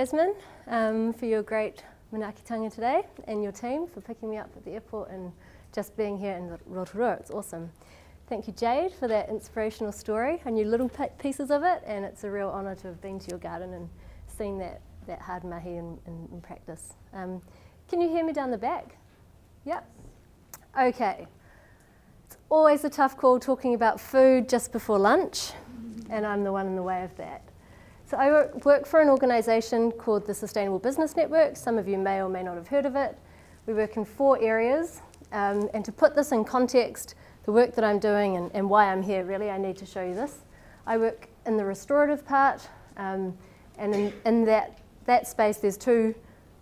Jasmine, for your great manaakitanga today, and your team for picking me up at the airport and just being here in Rotorua. It's awesome. Thank you, Jade, for that inspirational story. I knew little pieces of it, and it's a real honour to have been to your garden and seen that hard mahi in practice. Can you hear me down the back? Yep. Okay. It's always a tough call talking about food just before lunch, and I'm the one in the way of that. So I work for an organisation called the Sustainable Business Network. Some of you may or may not have heard of it. We work in 4 areas, and to put this in context, the work that I'm doing and why I'm here, really, I need to show you this. I work in the restorative part, and in that space there's 2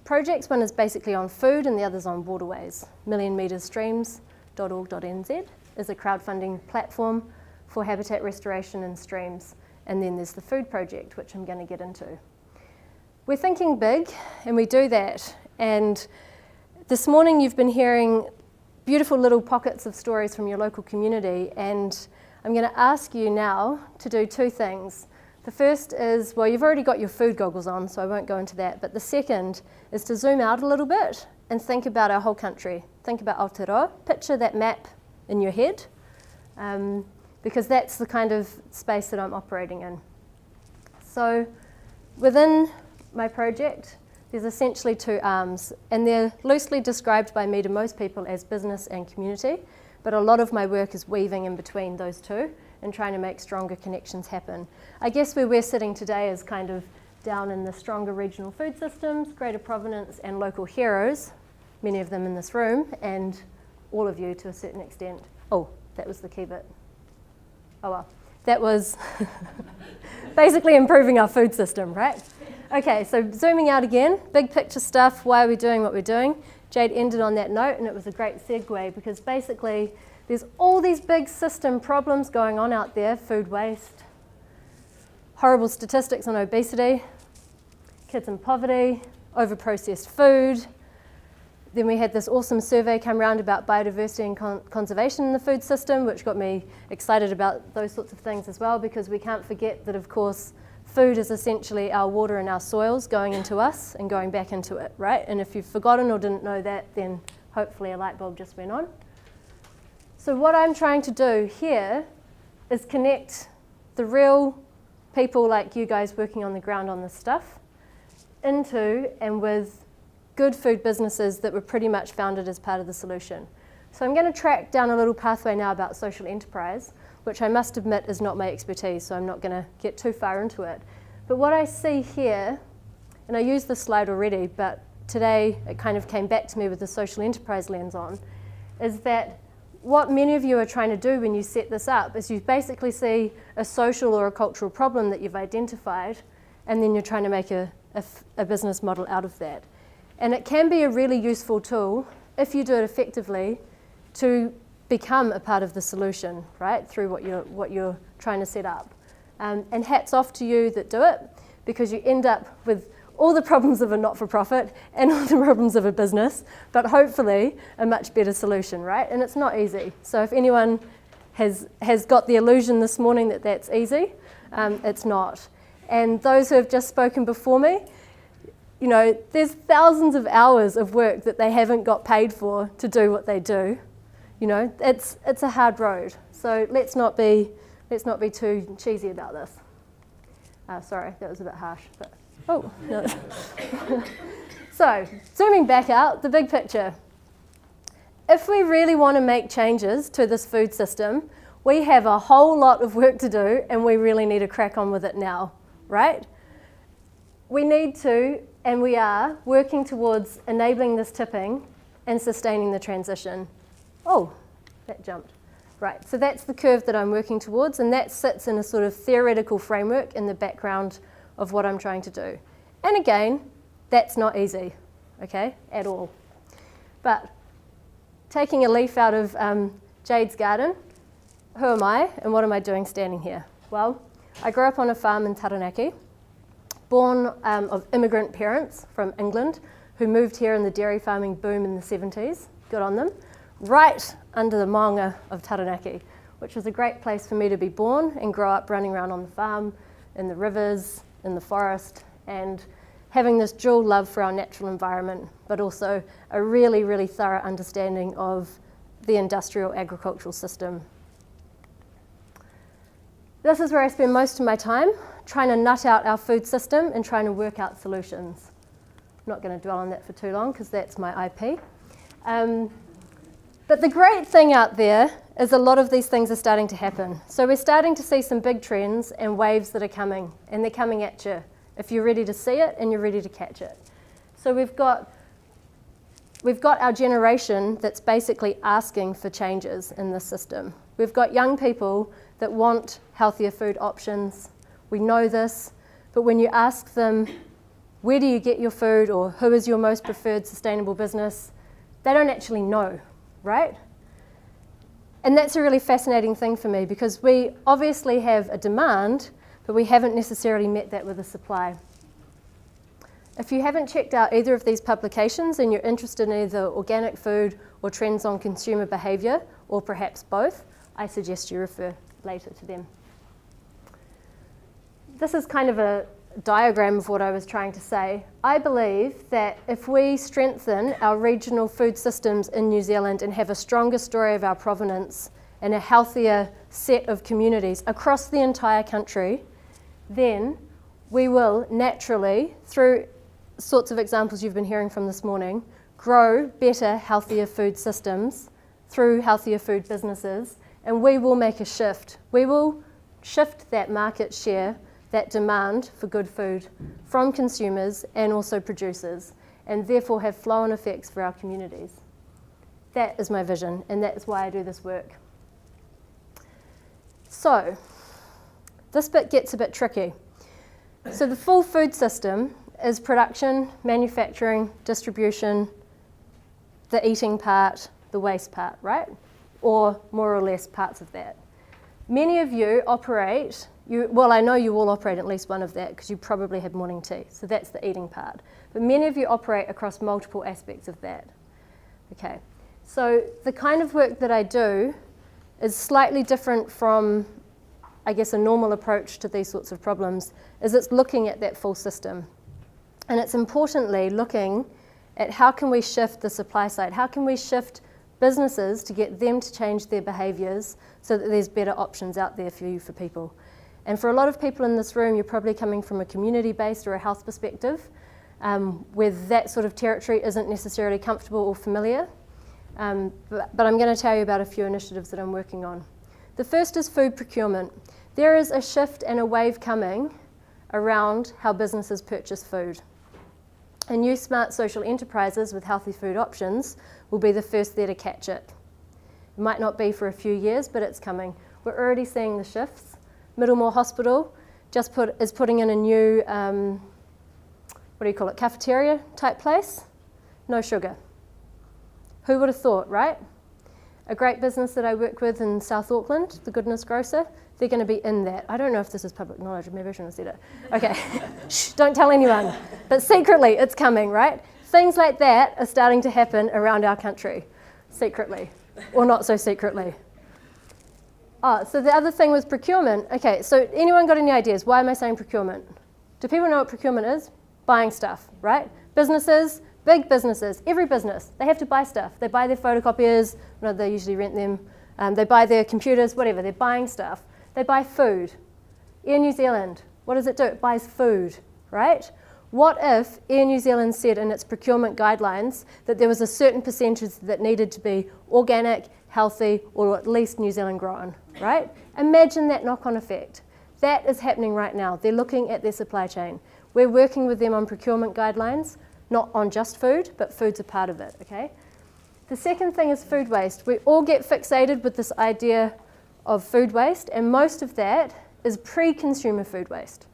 projects. One is basically on food and the other's on waterways. millionmetrestreams.org.nz is a crowdfunding platform for habitat restoration in streams. And then there's the food project, which I'm going to get into. We're thinking big, and we do that. And this morning you've been hearing beautiful little pockets of stories from your local community, and I'm going to ask you now to do 2 things. The first is, well, you've already got your food goggles on, so I won't go into that, but the second is to zoom out a little bit and think about our whole country. Think about Aotearoa. Picture that map in your head, because that's the kind of space that I'm operating in. So within my project, there's essentially 2 arms, and they're loosely described by me to most people as business and community, but a lot of my work is weaving in between those 2 and trying to make stronger connections happen. I guess where we're sitting today is kind of down in the stronger regional food systems, greater provenance, and local heroes, many of them in this room, and all of you to a certain extent. Oh, that was the key bit. Oh well, that was basically improving our food system, right? Okay, so zooming out again, big picture stuff, why are we doing what we're doing? Jade ended on that note, and it was a great segue, because basically there's all these big system problems going on out there: food waste, horrible statistics on obesity, kids in poverty, over-processed food. Then we had this awesome survey come around about biodiversity and conservation in the food system, which got me excited about those sorts of things as well, because we can't forget that, of course, food is essentially our water and our soils going into us and going back into it, right? And if you've forgotten or didn't know that, then hopefully a light bulb just went on. So what I'm trying to do here is connect the real people like you guys working on the ground on this stuff into and with good food businesses that were pretty much founded as part of the solution. So I'm going to track down a little pathway now about social enterprise, which I must admit is not my expertise, so I'm not going to get too far into it. But what I see here, and I used this slide already, but today it kind of came back to me with the social enterprise lens on, is that what many of you are trying to do when you set this up is you basically see a social or a cultural problem that you've identified, and then you're trying to make a business model out of that. And it can be a really useful tool, if you do it effectively, to become a part of the solution, right, through what you're trying to set up. And hats off to you that do it, because you end up with all the problems of a not-for-profit and all the problems of a business, but hopefully a much better solution, right? And it's not easy. So if anyone has got the illusion this morning that that's easy, it's not. And those who have just spoken before me, you know, there's thousands of hours of work that they haven't got paid for to do what they do. You know, it's a hard road. So let's not be too cheesy about this. Sorry, that was a bit harsh. But, oh, no. So zooming back out, the big picture. If we really want to make changes to this food system, we have a whole lot of work to do, and we really need to crack on with it now, right? We need to, and we are, working towards enabling this tipping and sustaining the transition. Oh, that jumped. Right, so that's the curve that I'm working towards, and that sits in a sort of theoretical framework in the background of what I'm trying to do. And again, that's not easy, okay, at all. But taking a leaf out of Jade's garden, who am I and what am I doing standing here? Well, I grew up on a farm in Taranaki, born of immigrant parents from England who moved here in the dairy farming boom in the 70s, good on them, right under the maunga of Taranaki, which was a great place for me to be born and grow up running around on the farm, in the rivers, in the forest, and having this dual love for our natural environment, but also a really, really thorough understanding of the industrial agricultural system. This is where I spend most of my time, trying to nut out our food system and trying to work out solutions. I'm not going to dwell on that for too long because that's my IP. But the great thing out there is a lot of these things are starting to happen. So we're starting to see some big trends and waves that are coming, and they're coming at you if you're ready to see it and you're ready to catch it. So we've got our generation that's basically asking for changes in this system. We've got young people that want healthier food options. We know this, but when you ask them, where do you get your food, or who is your most preferred sustainable business, they don't actually know, right? And that's a really fascinating thing for me because we obviously have a demand, but we haven't necessarily met that with a supply. If you haven't checked out either of these publications and you're interested in either organic food or trends on consumer behaviour, or perhaps both, I suggest you refer later to them. This is kind of a diagram of what I was trying to say. I believe that if we strengthen our regional food systems in New Zealand and have a stronger story of our provenance and a healthier set of communities across the entire country, then we will naturally, through sorts of examples you've been hearing from this morning, grow better, healthier food systems through healthier food businesses, and we will make a shift. We will shift that market share, that demand for good food from consumers and also producers, and therefore have flow-on effects for our communities. That is my vision, and that's why I do this work. So, this bit gets a bit tricky. So the full food system is production, manufacturing, distribution, the eating part, the waste part, right? Or more or less parts of that. Many of you operate, well, I know you all operate at least one of that because you probably have morning tea, so that's the eating part. But many of you operate across multiple aspects of that. Okay, so the kind of work that I do is slightly different from, I guess, a normal approach to these sorts of problems, is it's looking at that full system. And it's importantly looking at how can we shift the supply side, how can we shift businesses to get them to change their behaviours so that there's better options out there for you, for people. And for a lot of people in this room, you're probably coming from a community-based or a health perspective, where that sort of territory isn't necessarily comfortable or familiar. But I'm going to tell you about a few initiatives that I'm working on. The first is food procurement. There is a shift and a wave coming around how businesses purchase food. And new smart social enterprises with healthy food options will be the first there to catch it. It might not be for a few years, but it's coming. We're already seeing the shifts. Middlemore Hospital is putting in a new, cafeteria type place. No sugar. Who would have thought, right? A great business that I work with in South Auckland, the Goodness Grocer, they're going to be in that. I don't know if this is public knowledge, maybe I shouldn't have said it. Okay, shh, don't tell anyone. But secretly, it's coming, right? Things like that are starting to happen around our country, secretly, or not so secretly. Oh, so the other thing was procurement. Okay, so anyone got any ideas? Why am I saying procurement? Do people know what procurement is? Buying stuff, right? Businesses, big businesses, every business, they have to buy stuff. They buy their photocopiers, no, they usually rent them. They buy their computers, whatever, they're buying stuff. They buy food. Air New Zealand, what does it do? It buys food, right? What if Air New Zealand said in its procurement guidelines that there was a certain percentage that needed to be organic, healthy, or at least New Zealand grown, right? Imagine that knock-on effect. That is happening right now. They're looking at their supply chain. We're working with them on procurement guidelines, not on just food, but food's a part of it, okay? The second thing is food waste. We all get fixated with this idea of food waste, and most of that is pre-consumer food waste.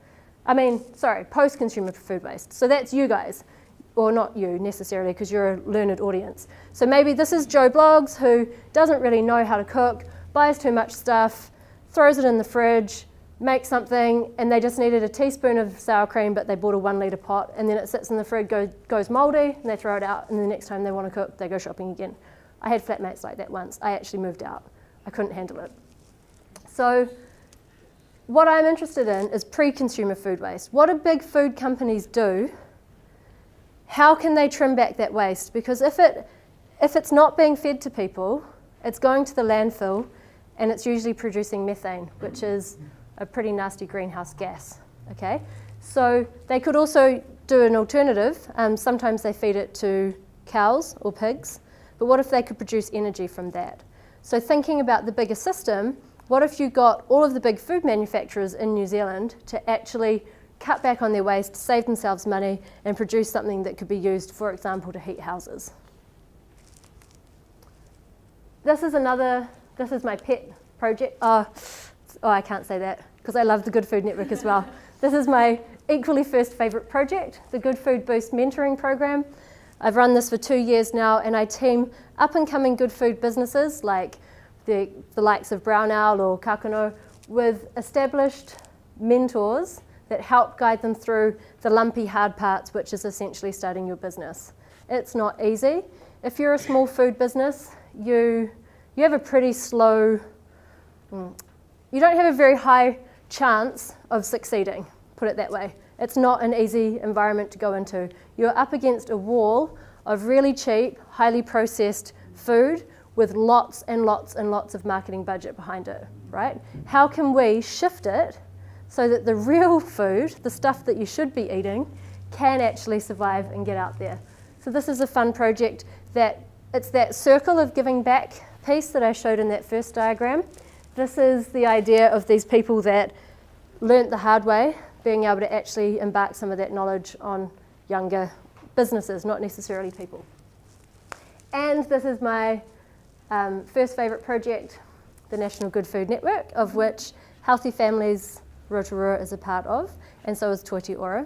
Post-consumer food waste. So that's you guys, or not you necessarily, because you're a learned audience. So maybe this is Joe Bloggs, who doesn't really know how to cook, buys too much stuff, throws it in the fridge, makes something, and they just needed a teaspoon of sour cream, but they bought a 1 litre pot, and then it sits in the fridge, goes mouldy, and they throw it out, and the next time they want to cook, they go shopping again. I had flatmates like that once. I actually moved out. I couldn't handle it. So what I'm interested in is pre-consumer food waste. What do big food companies do how can they trim back that waste? Because if it's not being fed to people, it's going to the landfill, and it's usually producing methane, which is a pretty nasty greenhouse gas, okay? So they could also do an alternative. Sometimes they feed it to cows or pigs, but what if they could produce energy from that? So thinking about the bigger system, what if you got all of the big food manufacturers in New Zealand to actually cut back on their waste, save themselves money, and produce something that could be used, for example, to heat houses? This is my pet project. Oh, I can't say that because I love the Good Food Network as well. This is my equally first favourite project, the Good Food Boost Mentoring Program. I've run this for 2 years now, and I team up-and-coming good food businesses like the likes of Brown Owl or Kakano with established mentors that help guide them through the lumpy hard parts, which is essentially starting your business. It's not easy. If you're a small food business, you have a pretty slow, you don't have a very high chance of succeeding, put it that way. It's not an easy environment to go into. You're up against a wall of really cheap, highly processed food with lots and lots and lots of marketing budget behind it, right? How can we shift it so that the real food, the stuff that you should be eating, can actually survive and get out there? So this is a fun project it's that circle of giving back piece that I showed in that first diagram. This is the idea of these people that learnt the hard way, being able to actually embark some of that knowledge on younger businesses, not necessarily people. And this is my first favourite project, the National Goood Food Network, of which Healthy Families Rotorua is a part of, and so is Toi Te Ora.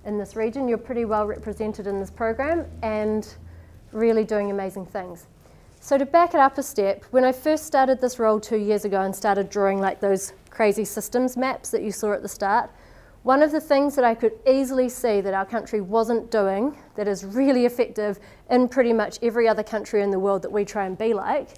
In this region, you're pretty well represented in this program and really doing amazing things. So to back it up a step, when I first started this role 2 years ago and started drawing like those crazy systems maps that you saw at the start, one of the things that I could easily see that our country wasn't doing that is really effective in pretty much every other country in the world that we try and be like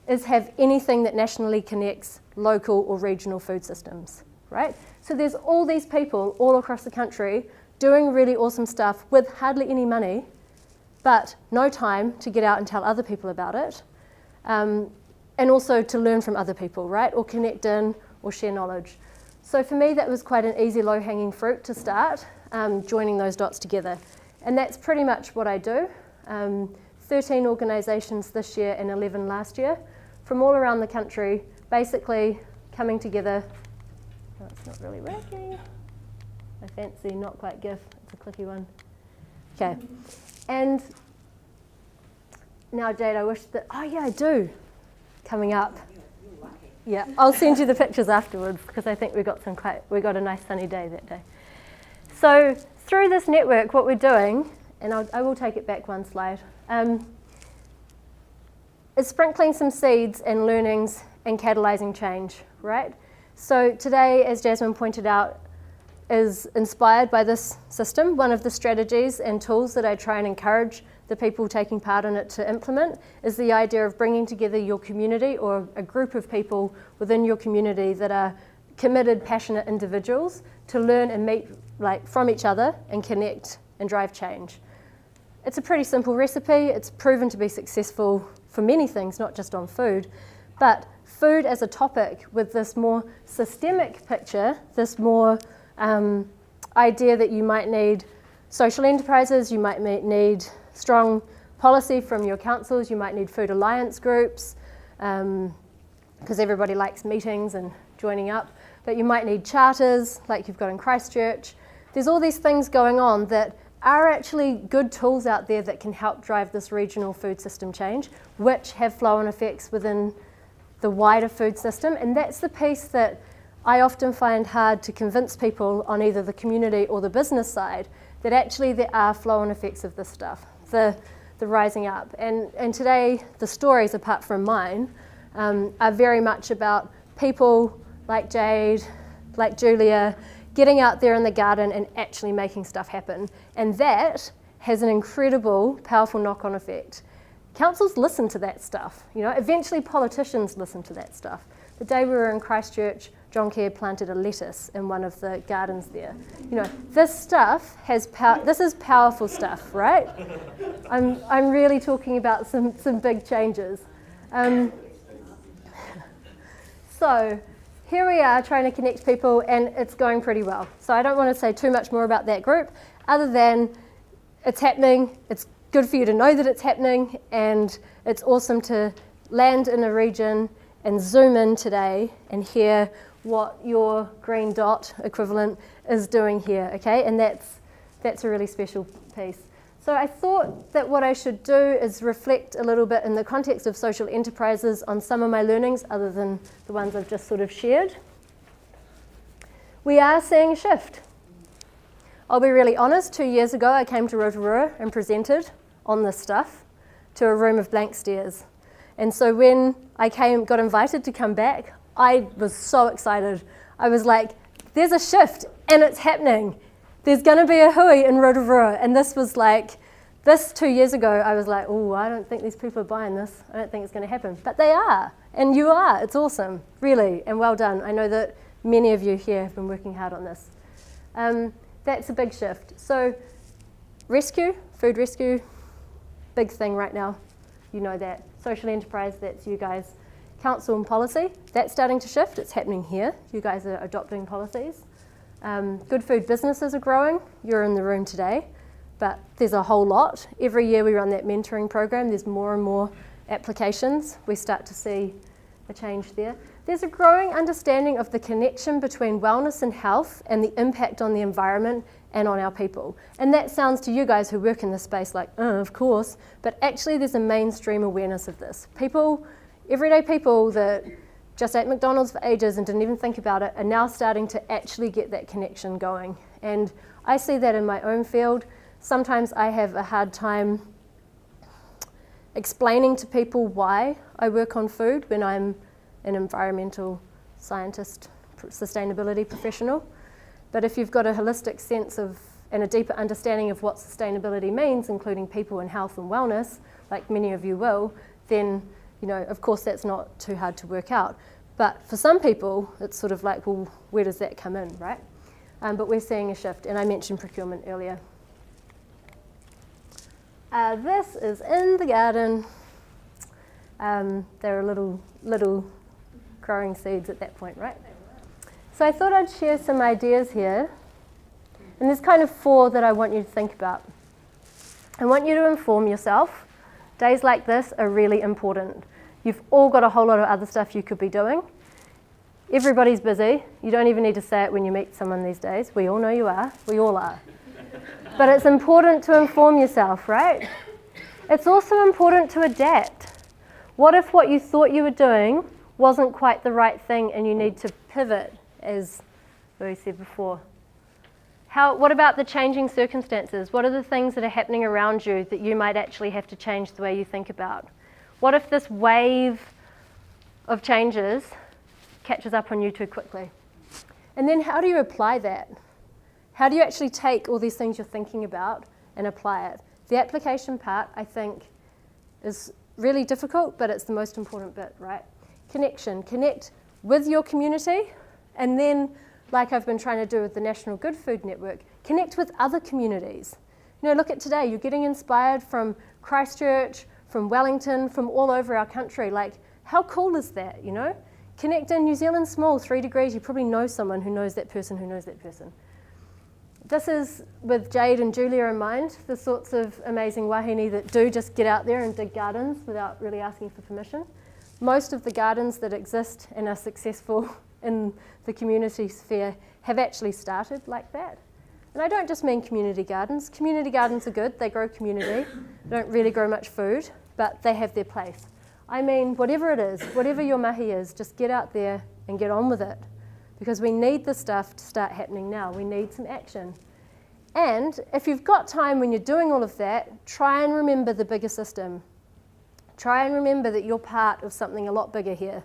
is have anything that nationally connects local or regional food systems, right? So there's all these people all across the country doing really awesome stuff with hardly any money, but no time to get out and tell other people about it, and also to learn from other people, right? Or connect in or share knowledge. So for me, that was quite an easy low-hanging fruit to start, joining those dots together. And that's pretty much what I do. 13 organisations this year and 11 last year, from all around the country, basically coming together. Oh, it's not really working. I fancy not quite GIF, it's a clicky one. Okay. And now, Jade, I wish that, oh yeah, I do, coming up. Yeah, I'll send you the pictures afterwards because I think we got a nice sunny day that day. So through this network, what we're doing, and I will take it back one slide, is sprinkling some seeds and learnings and catalysing change, right? So today, as Jasmine pointed out, is inspired by this system. One of the strategies and tools that I try and encourage the people taking part in it to implement is the idea of bringing together your community or a group of people within your community that are committed, passionate individuals to learn and meet from each other and connect and drive change. It's a pretty simple recipe. It's proven to be successful for many things, not just on food, but food as a topic with this more systemic picture, this more idea that you might need social enterprises, you might need strong policy from your councils, you might need food alliance groups, because everybody likes meetings and joining up, but you might need charters like you've got in Christchurch. There's all these things going on that are actually good tools out there that can help drive this regional food system change, which have flow-on effects within the wider food system, and that's the piece that I often find hard to convince people on either the community or the business side that actually there are flow-on effects of this stuff, the rising up. And today, the stories, apart from mine, are very much about people like Jade, like Julia, getting out there in the garden and actually making stuff happen. And that has an incredible, powerful knock-on effect. Councils listen to that stuff. Eventually politicians listen to that stuff. The day we were in Christchurch, John Kerr planted a lettuce in one of the gardens there. You know, this stuff has power. This is powerful stuff, right? I'm really talking about some big changes. So here we are trying to connect people, and it's going pretty well. So I don't want to say too much more about that group, other than it's happening. It's good for you to know that it's happening, and it's awesome to land in a region and zoom in today and hear what your green dot equivalent is doing here, okay? And that's a really special piece. So I thought that what I should do is reflect a little bit in the context of social enterprises on some of my learnings other than the ones I've just sort of shared. We are seeing a shift. I'll be really honest, 2 years ago I came to Rotorua and presented on this stuff to a room of blank stares. And so when I got invited to come back, I was so excited. I was like, there's a shift and it's happening. There's going to be a hui in Rotorua. And this was like, 2 years ago, I was like, oh, I don't think these people are buying this. I don't think it's going to happen. But they are. And you are. It's awesome, really. And well done. I know that many of you here have been working hard on this. That's a big shift. So food rescue, big thing right now. You know that. Social enterprise, that's you guys. Council and policy, that's starting to shift. It's happening here. You guys are adopting policies. Good food businesses are growing. You're in the room today, but there's a whole lot. Every year we run that mentoring program. There's more and more applications. We start to see a change there. There's a growing understanding of the connection between wellness and health and the impact on the environment and on our people. And that sounds to you guys who work in this space like, of course, but actually there's a mainstream awareness of this. Everyday people that just ate McDonald's for ages and didn't even think about it are now starting to actually get that connection going. And I see that in my own field. Sometimes I have a hard time explaining to people why I work on food when I'm an environmental scientist, sustainability professional. But if you've got a holistic sense of and a deeper understanding of what sustainability means, including people and health and wellness, like many of you will, then of course that's not too hard to work out. But for some people, it's sort of like, well, where does that come in, right? But we're seeing a shift, and I mentioned procurement earlier. This is in the garden. There are little growing seeds at that point, right? So I thought I'd share some ideas here. And there's kind of 4 that I want you to think about. I want you to inform yourself. Days like this are really important. You've all got a whole lot of other stuff you could be doing. Everybody's busy. You don't even need to say it when you meet someone these days. We all know you are. We all are. But it's important to inform yourself, right? It's also important to adapt. What if what you thought you were doing wasn't quite the right thing and you need to pivot, as we said before? What about the changing circumstances? What are the things that are happening around you that you might actually have to change the way you think about? What if this wave of changes catches up on you too quickly? And then how do you apply that? How do you actually take all these things you're thinking about and apply it? The application part, I think, is really difficult, but it's the most important bit, right? Connection. Connect with your community, and then, like I've been trying to do with the National Goood Food Network, connect with other communities. Look at today, you're getting inspired from Christchurch, from Wellington, from all over our country. Like, how cool is that, Connect in New Zealand, small, 3 degrees, you probably know someone who knows that person who knows that person. This is with Jade and Julia in mind, the sorts of amazing wahine that do just get out there and dig gardens without really asking for permission. Most of the gardens that exist and are successful in the community sphere have actually started like that. And I don't just mean community gardens. Community gardens are good, they grow community. They don't really grow much food, but they have their place. I mean, whatever it is, whatever your mahi is, just get out there and get on with it. Because we need this stuff to start happening now. We need some action. And if you've got time when you're doing all of that, try and remember the bigger system. Try and remember that you're part of something a lot bigger here.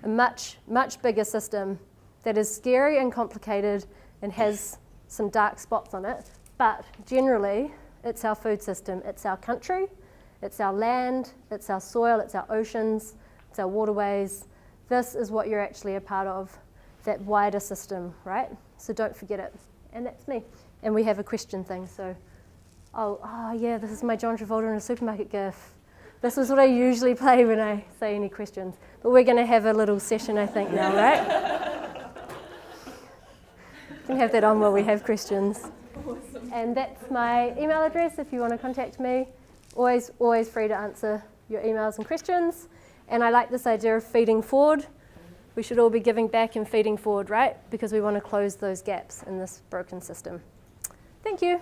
A much, much bigger system that is scary and complicated and has some dark spots on it. But generally, it's our food system. It's our country. It's our land. It's our soil. It's our oceans. It's our waterways. This is what you're actually a part of. that wider system, right? So don't forget it. And that's me. And we have a question thing, so, oh yeah, this is my John Travolta in a supermarket gif. This is what I usually play when I say any questions. But we're going to have a little session, I think, now, right? We can have that on while we have questions. Awesome. And that's my email address if you want to contact me. Always free to answer your emails and questions. And I like this idea of feeding forward. We should all be giving back and feeding forward, right? Because we want to close those gaps in this broken system. Thank you.